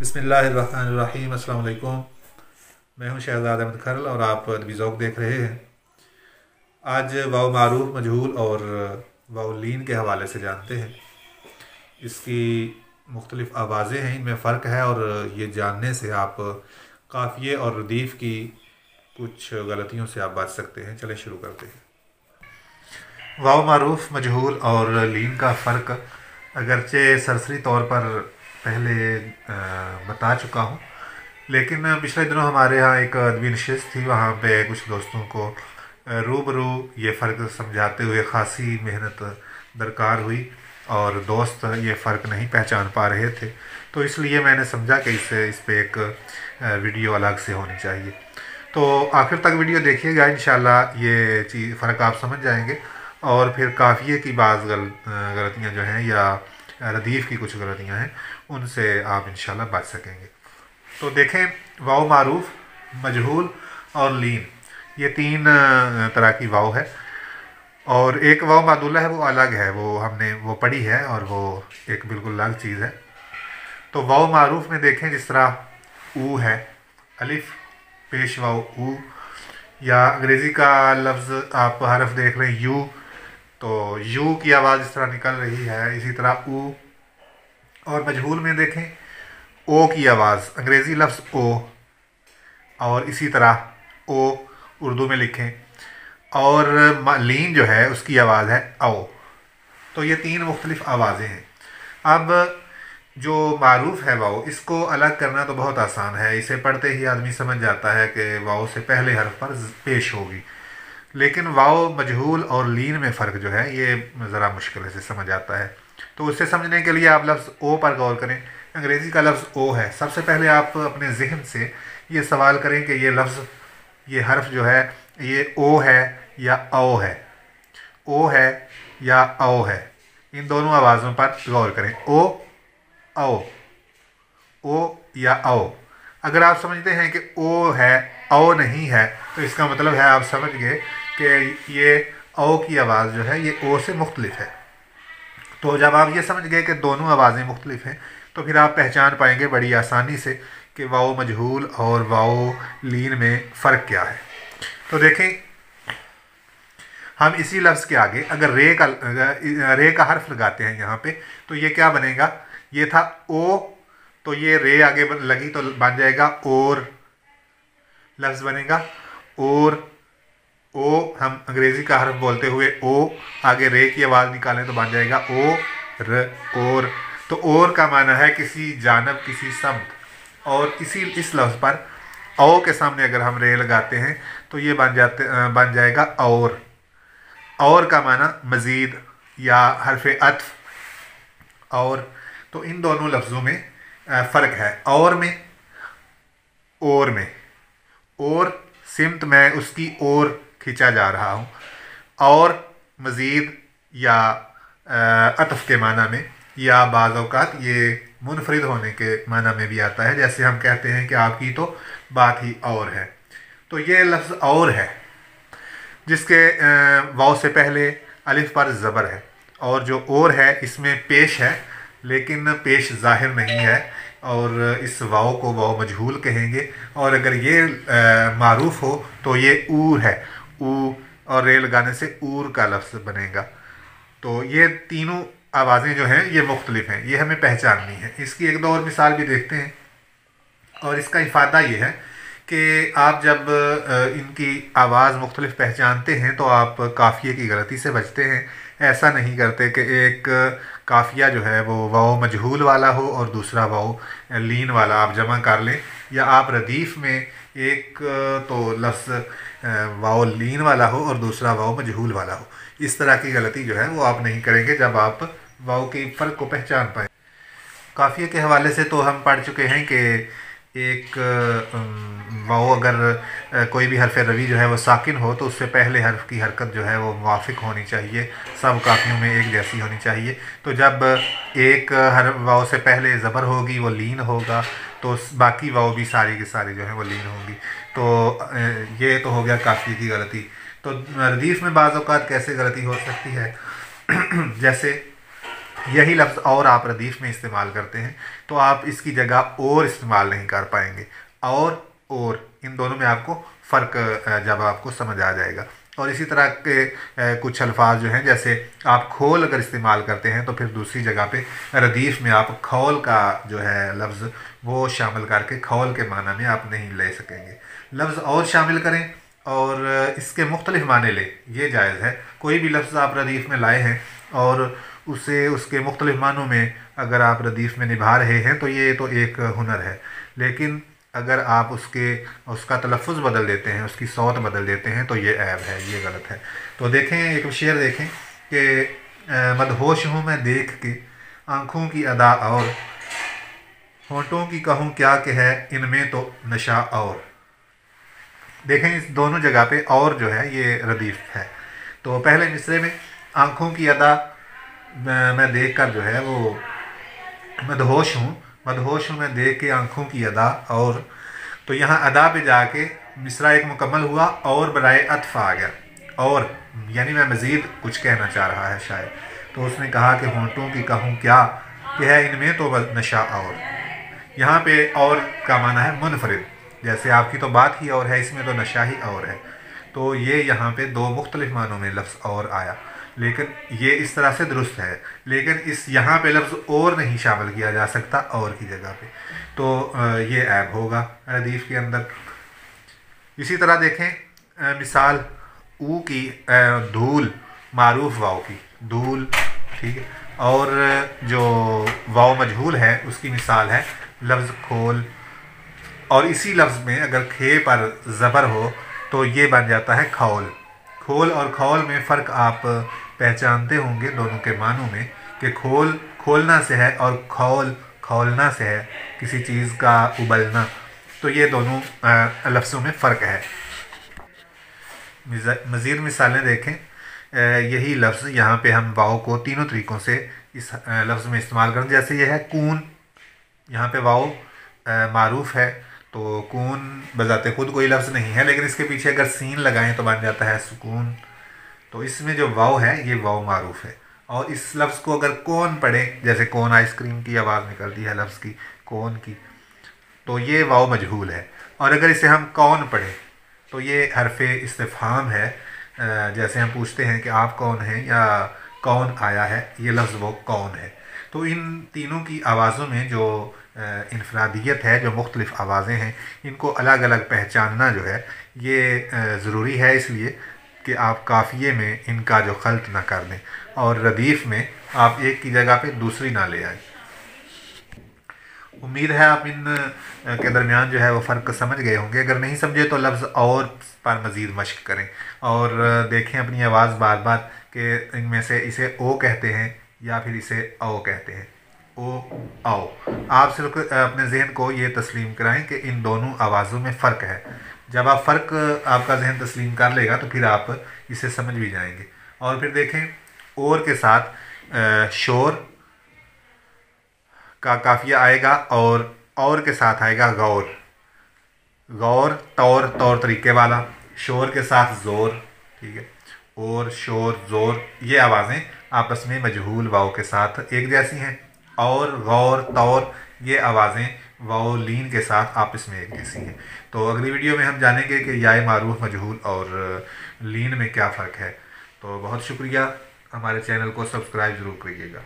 बिस्मिल्लाहिर्रहमानिर्रहीम। अस्सलाम वालेकुम। मैं हूं शहजाद अहमद खरल और आप अदबी ज़ौक़ देख रहे हैं। आज वाव मारूफ मजहूल और वाव लीन के हवाले से जानते हैं। इसकी मुख्तलिफ़ आवाज़ें हैं, इनमें फ़र्क है और ये जानने से आप काफ़िये और रदीफ़ की कुछ गलतियों से आप बच सकते हैं। चलें शुरू करते हैं। वाव मारूफ मजहूल और लीन का फ़र्क अगरचे सरसरी तौर पर पहले बता चुका हूँ, लेकिन पिछले दिनों हमारे यहाँ एक अदबी नशिस्त थी। वहाँ पे कुछ दोस्तों को रूबरू ये फ़र्क समझाते हुए ख़ासी मेहनत दरकार हुई और दोस्त ये फ़र्क नहीं पहचान पा रहे थे, तो इसलिए मैंने समझा कि इस पे एक वीडियो अलग से होनी चाहिए। तो आखिर तक वीडियो देखिएगा, इंशाल्लाह ये चीज़ फ़र्क आप समझ जाएंगे और फिर काफ़िये की बाज़ गलतियाँ जो हैं या रदीफ़ की कुछ गलतियाँ हैं उनसे आप इंशाल्लाह बच सकेंगे। तो देखें, वाव मारूफ, मजहूल और लीन, ये तीन तरह की वाव है और एक वाव मादुल्ला है, वो अलग है, वो हमने वो पढ़ी है और वो एक बिल्कुल अलग चीज़ है। तो वाव मारूफ में देखें, जिस तरह ऊ है, अलिफ पेश वाव ऊ, या अंग्रेज़ी का लफ्ज़ आप हरफ देख रहे हैं यू, तो यू की आवाज़ इस तरह निकल रही है, इसी तरह ऊ। और मजहूल में देखें, ओ की आवाज़, अंग्रेज़ी लफ्ज़ ओ, और इसी तरह ओ उर्दू में लिखें। और लीन जो है उसकी आवाज़ है औ। तो ये तीन मुख्तलिफ़ आवाज़ें हैं। अब जो मारूफ है वाव, इसको अलग करना तो बहुत आसान है, इसे पढ़ते ही आदमी समझ जाता है कि वाव से पहले हर्फ पर पेश होगी। लेकिन वाव मजहूल और लीन में फ़र्क जो है ये ज़रा मुश्किल से समझ आता है। तो उसे समझने के लिए आप लफ्ज़ ओ पर गौर करें। अंग्रेज़ी का लफ्ज़ ओ है। सबसे पहले आप अपने ज़हन से ये सवाल करें कि ये लफ्ज़, ये हर्फ जो है, ये ओ है या औ है, ओ है या औ है। इन दोनों आवाज़ों पर गौर करें, ओ औ, ओ या औ। अगर आप समझते हैं कि ओ है, औ नहीं है, तो इसका मतलब है आप समझ गए कि ये औ की आवाज़ जो है ये ओ से मुख्तलिफ है। तो जब आप ये समझ गए कि दोनों आवाज़ें मुख्तलिफ हैं, तो फिर आप पहचान पाएंगे बड़ी आसानी से कि वाव मजहूल और वाव लीन में फ़र्क क्या है। तो देखें, हम इसी लफ्ज़ के आगे अगर रे का हर्फ लगाते हैं यहाँ पे, तो ये क्या बनेगा, ये था ओ, तो ये रे आगे लगी तो बन जाएगा और, लफ्ज़ बनेगा और। ओ हम अंग्रेज़ी का हर्फ बोलते हुए ओ, आगे रे की आवाज़ निकालें तो बन जाएगा ओ र, और। तो और का माना है किसी जानब, किसी समत, और इस लफ्ज़ पर ओ के सामने अगर हम रे लगाते हैं तो ये बन जाएगा और का माना मज़ीद या हर्फ अत्फ, और। तो इन दोनों लफ्ज़ों में फ़र्क है, और में, और सिमत में उसकी ओर खींचा जा रहा हूँ, और मज़ीद या अतफ़ के माना में, या बाज़ औक़ात ये मुनफरिद होने के माना में भी आता है। जैसे हम कहते हैं कि आपकी तो बात ही और है, तो ये लफ्ज़ और है जिसके वाव से पहले अलिफ पर ज़बर है, और जो और है इसमें पेश है लेकिन पेश ज़ाहिर नहीं है, और इस वाव को वाव मजहूल कहेंगे। और अगर ये मारूफ हो तो ये ऊर है, ऊ, और रे लगाने से ऊर का लफ्ज़ बनेगा। तो ये तीनों आवाज़ें जो हैं ये मुख्तलिफ हैं, ये हमें पहचाननी है। इसकी एक दो और मिसाल भी देखते हैं, और इसका इफ़ादा ये है कि आप जब इनकी आवाज़ मुख्तलिफ पहचानते हैं तो आप काफ़िये की गलती से बचते हैं। ऐसा नहीं करते कि एक काफ़िया जो है वो वाव मजहूल वाला हो और दूसरा वाव लीन वाला आप जमा कर लें, या आप रदीफ़ में एक तो लफ्ज़ वाव लीन वाला हो और दूसरा वाव मजहूल वाला हो। इस तरह की गलती जो है वो आप नहीं करेंगे जब आप वाव के फ़र्क को पहचान पाएँ। काफ़िये के हवाले से तो हम पढ़ चुके हैं कि एक वाव अगर कोई भी हरफ रवी जो है वो साकिन हो तो उससे पहले हर्फ की हरकत जो है वो मुवाफ़िक होनी चाहिए, सब काफ़ियों में एक जैसी होनी चाहिए। तो जब एक हर वाव से पहले ज़बर होगी वो लीन होगा, तो बाकी वाव भी सारी की सारी जो है वो लीन होंगी। तो ये तो हो गया काफ़िये की गलती। तो रदीफ़ में बाज़ औक़ात कैसे गलती हो सकती है जैसे यही लफ्ज़ और आप रदीफ़ में इस्तेमाल करते हैं तो आप इसकी जगह और इस्तेमाल नहीं कर पाएंगे। और इन दोनों में आपको फ़र्क जब आपको समझ आ जाएगा। और इसी तरह के कुछ अल्फाज जो हैं, जैसे आप खोल अगर इस्तेमाल करते हैं तो फिर दूसरी जगह पे रदीफ़ में आप खौल का जो है लफ्ज़ वो शामिल करके खौल के माना में आप नहीं ले सकेंगे। लफ्ज़ और शामिल करें और इसके मुख्तलिफ माने लें, ये जायज़ है। कोई भी लफ्ज़ आप रदीफ़ में लाए हैं और उसे उसके मुख्तलिफ मानों में अगर आप रदीफ़ में निभा रहे हैं तो ये तो एक हुनर है। लेकिन अगर आप उसका तलफ़ुज़ बदल देते हैं, उसकी सौत बदल देते हैं तो ये ऐब है, ये गलत है। तो देखें, एक शेर देखें कि मदहोश हूँ मैं देख के आँखों की अदा और होंठों की कहूँ क्या कि है इनमें तो नशा और। देखें, इस दोनों जगह पे और जो है ये रदीफ़ है। तो पहले मिसरे में आँखों की अदा मैं देख कर जो है वो मदहोश हूँ मैं देख के आँखों की अदा और। तो यहाँ अदा पे जाके मिसरा एक मुकम्मल हुआ और बराए अत्फ़ आ गया और, यानी मैं मज़ीद कुछ कहना चाह रहा है शायद। तो उसने कहा कि होंठों की कहूँ क्या कि है इनमें तो नशा और। यहाँ पे और का माना है मुनफरिद, जैसे आपकी तो बात ही और है, इसमें तो नशा ही और है। तो ये यहाँ पे दो मुख्तलिफ मानों में लफ्ज़ और आया, लेकिन ये इस तरह से दुरुस्त है। लेकिन इस यहाँ पे लफ्ज़ और नहीं शामिल किया जा सकता और की जगह पे, तो ये ऐब होगा हदीस के अंदर। इसी तरह देखें मिसाल ऊ की, धूल मारूफ वाव की धूल, ठीक है। और जो वाव मजहूल है उसकी मिसाल है लफ्ज़ खोल। और इसी लफ्ज़ में अगर खे पर ज़बर हो तो ये बन जाता है खौल। खोल और खौल में फ़र्क आप पहचानते होंगे दोनों के मानों में, कि खोल खोलना से है और खौल खौलना से है, किसी चीज़ का उबलना। तो ये दोनों लफ्ज़ों में फ़र्क है। मज़ीद मिसालें देखें। यही लफ्ज़ यहाँ पे हम वाव को तीनों तरीक़ों से इस लफ्ज़ में इस्तेमाल करें। जैसे ये है कून, यहाँ पे वाव मारूफ है, तो कून बजाते खुद कोई लफ्ज़ नहीं है, लेकिन इसके पीछे अगर सीन लगाएं तो बन जाता है सुकून। तो इसमें जो वाव है ये वाव मारूफ है। और इस लफ्ज़ को अगर कौन पढ़े, जैसे कौन आइसक्रीम की आवाज़ निकलती है लफ्ज़ की, कौन की, तो ये वाव मजहूल है। और अगर इसे हम कौन पढ़ें तो ये हरफ़े इस्तिफ़हाम है, जैसे हम पूछते हैं कि आप कौन हैं या कौन आया है, ये लफ्ज़ वो कौन है। तो इन तीनों की आवाज़ों में जो इनफरादियत है, जो मुख्तलिफ़ आवाज़ें हैं, इनको अलग अलग पहचानना जो है ये ज़रूरी है, इसलिए कि आप काफ़िए में इनका जो खल्त ना कर दें और रदीफ़ में आप एक की जगह पे दूसरी ना ले आएँ। उम्मीद है आप इन के दरमियान जो है वो फ़र्क समझ गए होंगे। अगर नहीं समझे तो लफ्ज़ और पर मज़ीद मश्क करें और देखें अपनी आवाज़ बार बार कि इनमें से इसे ओ कहते हैं या फिर इसे औ कहते हैं, ओ आओ। आप सिर्फ अपने जहन को ये तस्लीम कराएं कि इन दोनों आवाज़ों में फ़र्क है। जब आप फ़र्क आपका जहन तस्लीम कर लेगा तो फिर आप इसे समझ भी जाएंगे। और फिर देखें, और के साथ शोर का काफिया आएगा और के साथ आएगा गौर, गौर तौर तौर तरीके वाला। शोर के साथ ज़ोर, ठीक है, और शोर ज़ोर, ये आवाज़ें आपस में मजहूल वाव के साथ एक जैसी हैं। और गौर तौर, ये आवाज़ें वाव लीन के साथ आपस में एक जैसी हैं। तो अगली वीडियो में हम जानेंगे कि याए मारूफ मजहूल और लीन में क्या फ़र्क है। तो बहुत शुक्रिया, हमारे चैनल को सब्सक्राइब ज़रूर करिएगा।